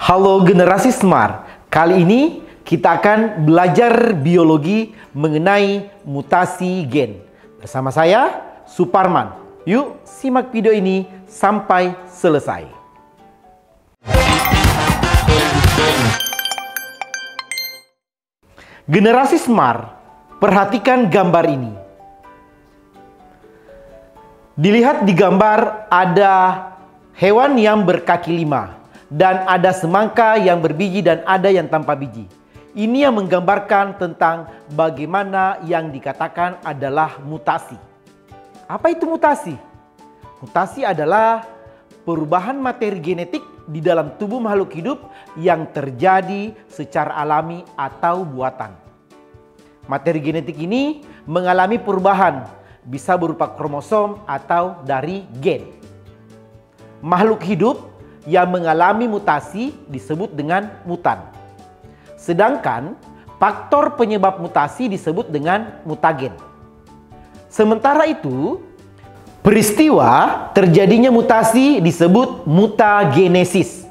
Halo generasi smart, kali ini kita akan belajar biologi mengenai mutasi gen. Bersama saya, Suparman. Yuk simak video ini sampai selesai. Generasi smart, perhatikan gambar ini. Dilihat di gambar ada hewan yang berkaki 5. Dan ada semangka yang berbiji dan ada yang tanpa biji. Ini yang menggambarkan tentang bagaimana yang dikatakan adalah mutasi. Apa itu mutasi? Mutasi adalah perubahan materi genetik di dalam tubuh makhluk hidup yang terjadi secara alami atau buatan. Materi genetik ini mengalami perubahan, bisa berupa kromosom atau dari gen. Makhluk hidup yang mengalami mutasi disebut dengan mutan. Sedangkan faktor penyebab mutasi disebut dengan mutagen. Sementara itu, peristiwa terjadinya mutasi disebut mutagenesis.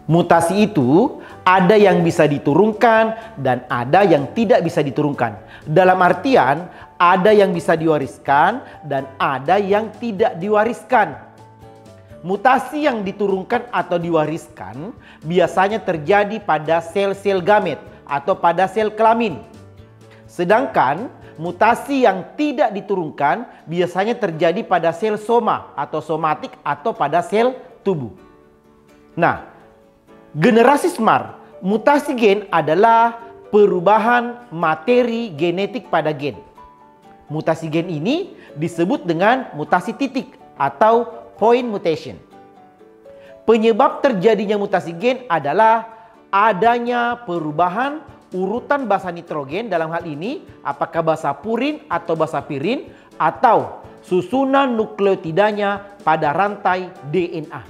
Mutasi itu ada yang bisa diturunkan dan ada yang tidak bisa diturunkan. Dalam artian, ada yang bisa diwariskan dan ada yang tidak diwariskan. Mutasi yang diturunkan atau diwariskan biasanya terjadi pada sel-sel gamet atau pada sel kelamin. Sedangkan mutasi yang tidak diturunkan biasanya terjadi pada sel soma atau somatik atau pada sel tubuh. Nah, generasi smart, mutasi gen adalah perubahan materi genetik pada gen. Mutasi gen ini disebut dengan mutasi titik atau point mutation. Penyebab terjadinya mutasi gen adalah adanya perubahan urutan basa nitrogen, dalam hal ini apakah basa purin atau basa pirin, atau susunan nukleotidanya pada rantai DNA.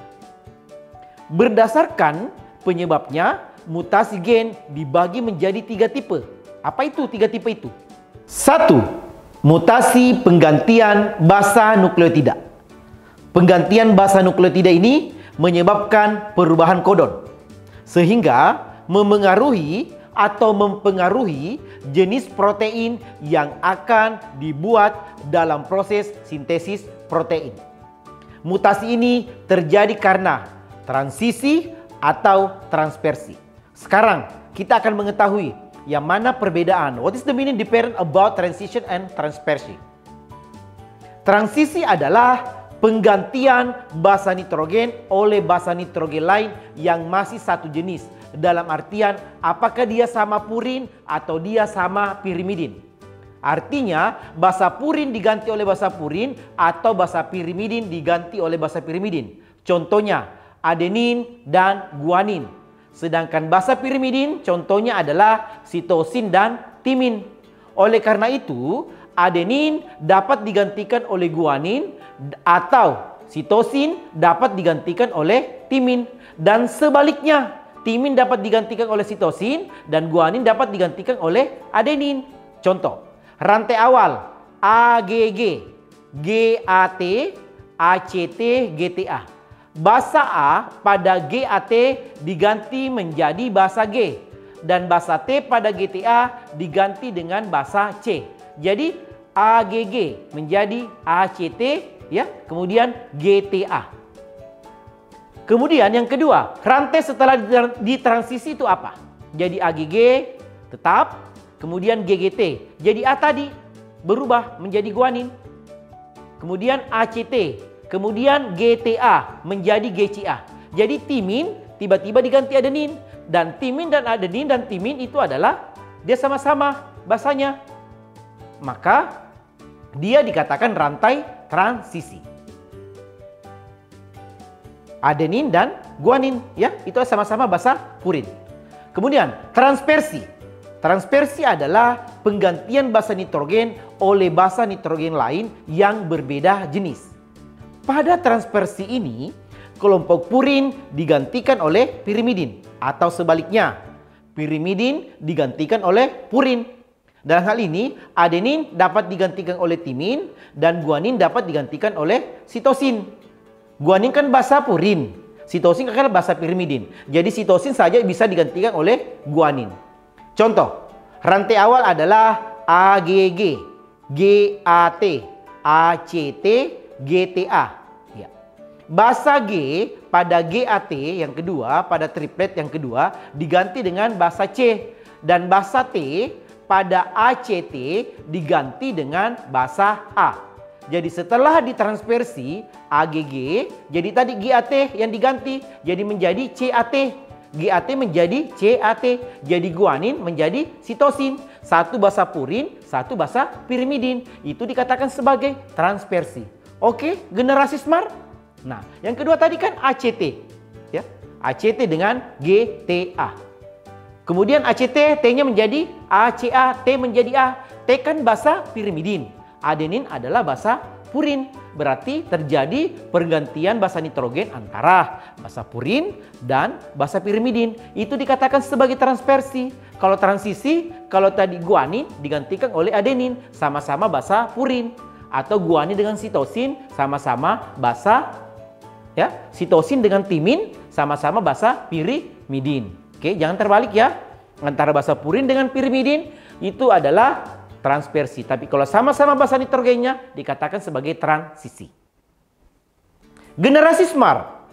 Berdasarkan penyebabnya, mutasi gen dibagi menjadi 3 tipe. Apa itu 3 tipe itu? 1. Mutasi penggantian basa nukleotida. Penggantian basa nukleotida ini menyebabkan perubahan kodon, sehingga memengaruhi atau mempengaruhi jenis protein yang akan dibuat dalam proses sintesis protein. Mutasi ini terjadi karena transisi atau transversi. Sekarang kita akan mengetahui yang mana perbedaan. What is the meaning different about transition and transversi? Transisi adalah penggantian basa nitrogen oleh basa nitrogen lain yang masih satu jenis. Dalam artian apakah dia sama purin atau dia sama pirimidin. Artinya basa purin diganti oleh basa purin atau basa pirimidin diganti oleh basa pirimidin. Contohnya adenin dan guanin. Sedangkan basa pirimidin contohnya adalah sitosin dan timin. Oleh karena itu, adenin dapat digantikan oleh guanin atau sitosin dapat digantikan oleh timin. Dan sebaliknya, timin dapat digantikan oleh sitosin dan guanin dapat digantikan oleh adenin. Contoh, rantai awal AGG, GAT, ACT, GTA. Basa A pada GAT diganti menjadi basa G. Dan basa T pada GTA diganti dengan basa C. Jadi AGG menjadi ACT, ya, kemudian GTA. Kemudian yang kedua, rantai setelah ditransisi itu apa? Jadi AGG tetap, kemudian GGT. Jadi A tadi berubah menjadi guanin. Kemudian ACT, kemudian GTA menjadi GCA. Jadi timin tiba-tiba diganti adenin. Dan timin dan adenin dan timin itu adalah dia sama-sama basanya. Maka dia dikatakan rantai transisi. Adenin dan guanin, ya, itu sama-sama basa purin. Kemudian transversi. Transversi adalah penggantian basa nitrogen oleh basa nitrogen lain yang berbeda jenis. Pada transversi ini, kelompok purin digantikan oleh pirimidin atau sebaliknya, pirimidin digantikan oleh purin. Dalam hal ini, adenin dapat digantikan oleh timin dan guanin dapat digantikan oleh sitosin. Guanin kan basa purin, sitosin kan basa pirimidin. Jadi sitosin saja bisa digantikan oleh guanin. Contoh, rantai awal adalah AGG, GAT, ACT, GTA. Ya. Basa G pada GAT yang kedua, pada triplet yang kedua diganti dengan basa C. Dan basa T pada ACT diganti dengan basa A. Jadi setelah ditransversi AGG, jadi tadi GAT yang diganti jadi menjadi CAT. GAT menjadi CAT, jadi guanin menjadi sitosin. Satu basa purin, satu basa pirimidin. Itu dikatakan sebagai transversi. Oke, generasi SMART. Nah, yang kedua tadi kan ACT. Ya, ACT dengan GTA. Kemudian ACT, T-nya menjadi ACA, T menjadi A. T kan basa pirimidin. Adenin adalah basa purin. Berarti terjadi pergantian basa nitrogen antara basa purin dan basa pirimidin. Itu dikatakan sebagai transversi. Kalau transisi, kalau tadi guanin digantikan oleh adenin, sama-sama basa purin. Atau guanin dengan sitosin, sama-sama basa ya, sitosin dengan timin, sama-sama basa pirimidin. Oke, jangan terbalik ya. Antara basa purin dengan pirimidin itu adalah transversi. Tapi kalau sama-sama basa nitrogennya dikatakan sebagai transisi. Generasi SMART.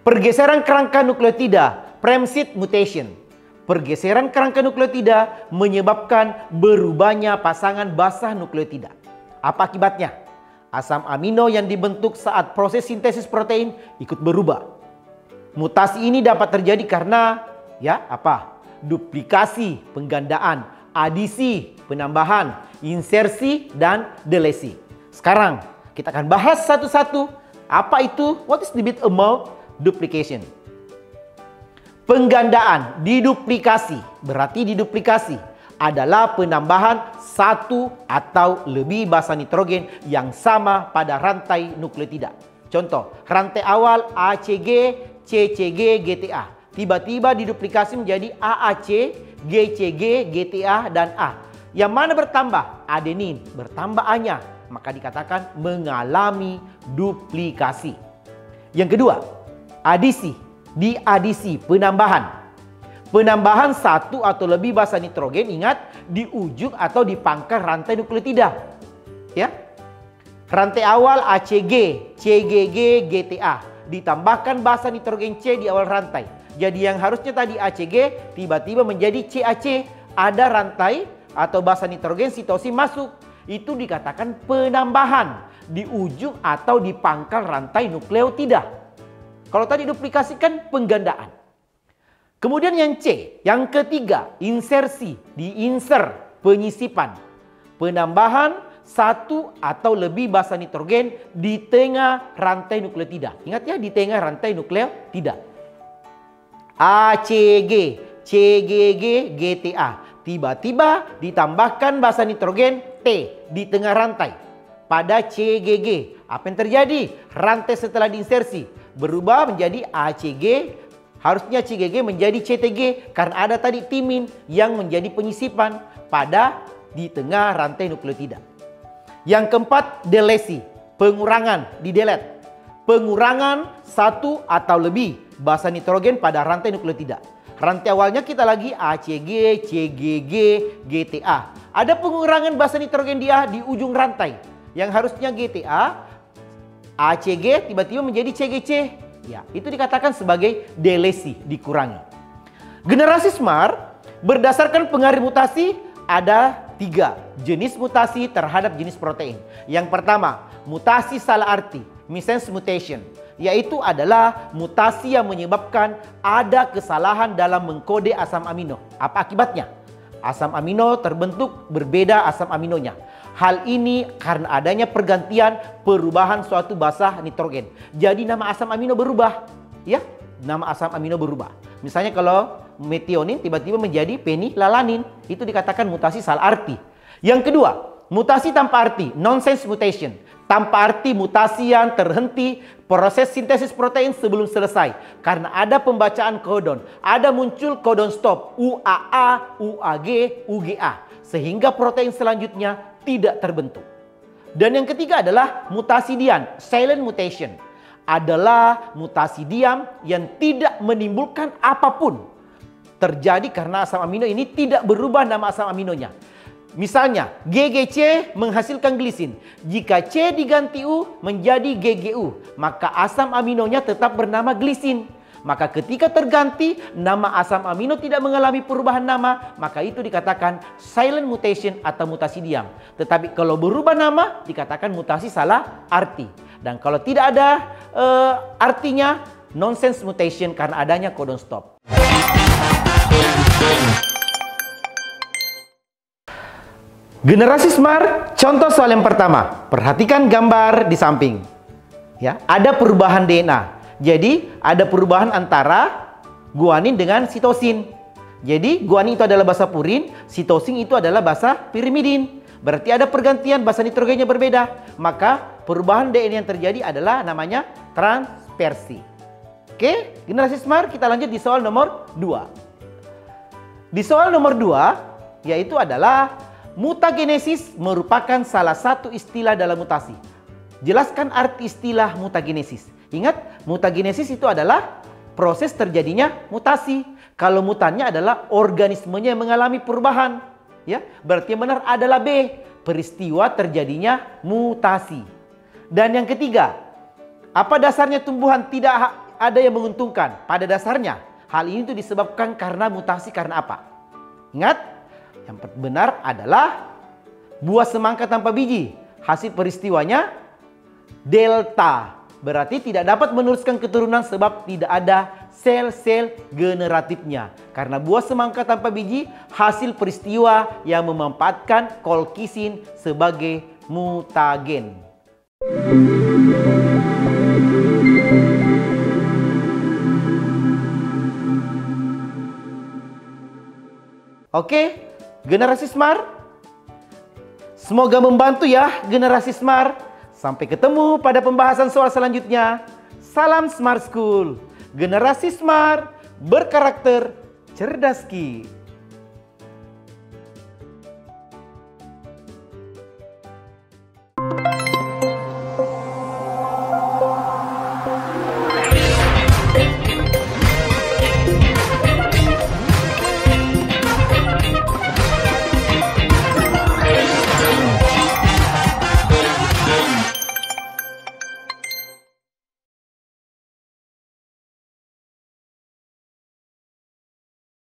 Pergeseran kerangka nukleotida, Prem-Sid mutation. Pergeseran kerangka nukleotida menyebabkan berubahnya pasangan basa nukleotida. Apa akibatnya? Asam amino yang dibentuk saat proses sintesis protein ikut berubah. Mutasi ini dapat terjadi karena ya apa? Duplikasi, penggandaan, adisi, penambahan, insersi, dan delesi. Sekarang kita akan bahas satu-satu. Apa itu? What is the bit about duplication? Penggandaan, diduplikasi. Berarti diduplikasi adalah penambahan satu atau lebih basa nitrogen yang sama pada rantai nukleotida. Contoh, rantai awal ACG, CCG, GTA. Tiba-tiba diduplikasi menjadi AAC, GCG, GTA, dan A. Yang mana bertambah? Adenin. Bertambah A-nya. Maka dikatakan mengalami duplikasi. Yang kedua, adisi. Diadisi, penambahan. Penambahan satu atau lebih basa nitrogen, ingat, di ujung atau di pangkal rantai nukleotida. Ya. Rantai awal ACG, CGG, GTA. Ditambahkan basa nitrogen C di awal rantai. Jadi yang harusnya tadi ACG tiba-tiba menjadi CAC. Ada rantai atau basa nitrogen sitosin masuk. Itu dikatakan penambahan di ujung atau di pangkal rantai nukleotida. Kalau tadi duplikasi kan penggandaan. Kemudian yang C, yang ketiga, insersi, diinser, penyisipan. Penambahan satu atau lebih basa nitrogen di tengah rantai nukleotida. Ingat ya, di tengah rantai nukleotida. ACG, CGG, GTA. Tiba-tiba ditambahkan basa nitrogen T di tengah rantai. Pada CGG, apa yang terjadi? Rantai setelah diinsersi berubah menjadi ACG. Harusnya CGG menjadi CTG karena ada tadi timin yang menjadi penyisipan pada di tengah rantai nukleotida. Yang keempat, delesi, pengurangan, di-delete. Pengurangan satu atau lebih basa nitrogen pada rantai nukleotida. Rantai awalnya kita lagi ACG, CGG, GTA. Ada pengurangan basa nitrogen dia di ujung rantai. Yang harusnya GTA, ACG tiba-tiba menjadi CGC. Ya, itu dikatakan sebagai delesi, dikurangi. Generasi SMART berdasarkan pengaruh mutasi ada 3 jenis mutasi terhadap jenis protein. Yang pertama, mutasi salah arti, missense mutation, yaitu adalah mutasi yang menyebabkan ada kesalahan dalam mengkode asam amino. Apa akibatnya? Asam amino terbentuk berbeda asam aminonya. Hal ini karena adanya pergantian perubahan suatu basa nitrogen. Jadi nama asam amino berubah, ya. Nama asam amino berubah. Misalnya kalau metionin tiba-tiba menjadi penilalanin. Itu dikatakan mutasi salah arti. Yang kedua, mutasi tanpa arti, nonsense mutation. Tanpa arti mutasi yang terhenti proses sintesis protein sebelum selesai. Karena ada pembacaan kodon. Ada muncul kodon stop. UAA, UAG, UGA. Sehingga protein selanjutnya tidak terbentuk. Dan yang ketiga adalah mutasi diam, silent mutation. Adalah mutasi diam yang tidak menimbulkan apapun. Terjadi karena asam amino ini tidak berubah nama asam aminonya. Misalnya, GGC menghasilkan glisin. Jika C diganti U menjadi GGU, maka asam aminonya tetap bernama glisin. Maka ketika terganti, nama asam amino tidak mengalami perubahan nama, maka itu dikatakan silent mutation atau mutasi diam. Tetapi kalau berubah nama, dikatakan mutasi salah arti. Dan kalau tidak ada artinya, nonsense mutation karena adanya codon stop. Generasi SMART, contoh soal yang pertama. Perhatikan gambar di samping. Ya, ada perubahan DNA. Jadi, ada perubahan antara guanin dengan sitosin. Jadi, guanin itu adalah basa purin, sitosin itu adalah basa pirimidin. Berarti ada pergantian, basa nitrogennya berbeda. Maka, perubahan DNA yang terjadi adalah namanya transversi. Oke, generasi SMART, kita lanjut di soal nomor 2. Di soal nomor 2, yaitu adalah mutagenesis merupakan salah satu istilah dalam mutasi. Jelaskan arti istilah mutagenesis. Ingat, mutagenesis itu adalah proses terjadinya mutasi. Kalau mutannya adalah organismenya yang mengalami perubahan. Ya, berarti yang benar adalah B, peristiwa terjadinya mutasi. Dan yang ketiga, apa dasarnya tumbuhan tidak ada yang menguntungkan? Pada dasarnya, hal ini itu disebabkan karena mutasi karena apa? Ingat, yang benar adalah buah semangka tanpa biji. Hasil peristiwanya delta. Berarti tidak dapat meneruskan keturunan sebab tidak ada sel-sel generatifnya. Karena buah semangka tanpa biji hasil peristiwa yang memanfaatkan kolkisin sebagai mutagen. Oke, generasi SMART, semoga membantu ya generasi SMART. Sampai ketemu pada pembahasan soal selanjutnya. Salam Smart School, generasi SMART berkarakter cerdas ki.